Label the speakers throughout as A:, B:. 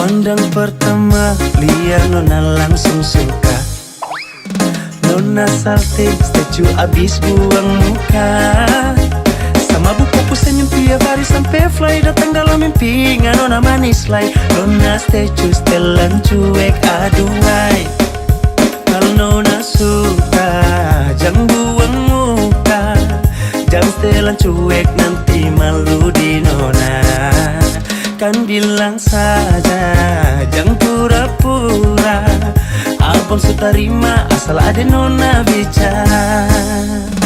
A: Pandang pertama liar nona langsung suka. Nona salting statue abis buang muka. Sama bu fokus senyum tiap hari sampai fly. Datang dalam mimpi nona manis lay. Nona statue setelan cuek aduhai. Kalau nona suka jangan buang muka. Jangan setelan cuek nanti malu di nona. Kan bilang saja jangan pura-pura. Abang suka terima asal ada nona bicara.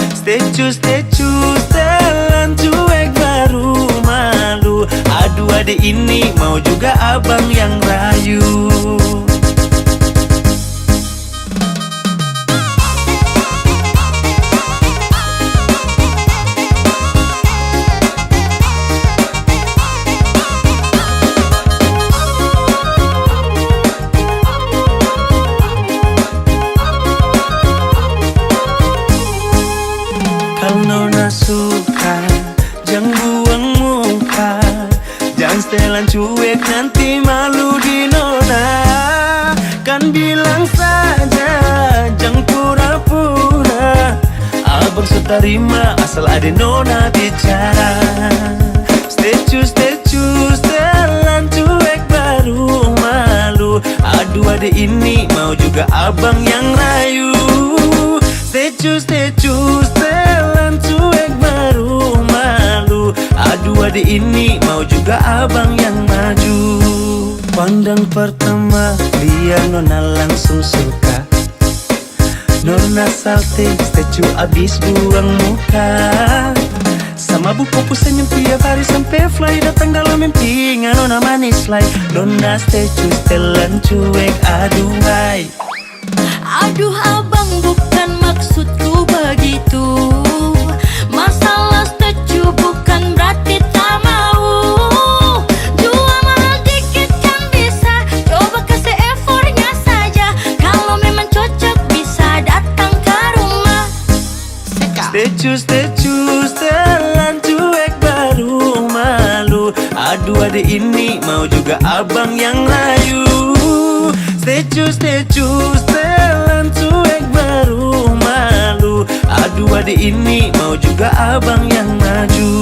A: Statue setelan cuek baru malu. Aduh adek ini mau juga abang yang rayu. Kalau nona suka jangan buang muka. Jangan setelan cuek nanti malu di nona. Kan bilang saja jangan pura-pura. Abang suka terima asal ada nona bicara. Statue setelan cuek baru malu. Aduh adek ini mau juga abang yang rayu. Statue setelan cuek baru malu. Aduh adek ini mau juga abang yang maju. Pandang pertama liar nona langsung suka. Nona salting statue abis buang muka. Sama bu fokus senyum tiap hari sampai fly. Datang dalam mimpi nona manis lay. Nona statue setelan cuek aduhai.
B: Aduh abang bukan maksudku begitu. Masalah statue bukan berarti tak mau. Jual mahal dikit kan bisa. Coba kasih effortnya saja. Kalau memang cocok bisa datang ke rumah.
A: Statue setelan cuek baru malu. Aduh adek ini mau juga abang yang rayu. Statue setelan cuek baru malu. Aduh adek ini mau juga abang yang maju.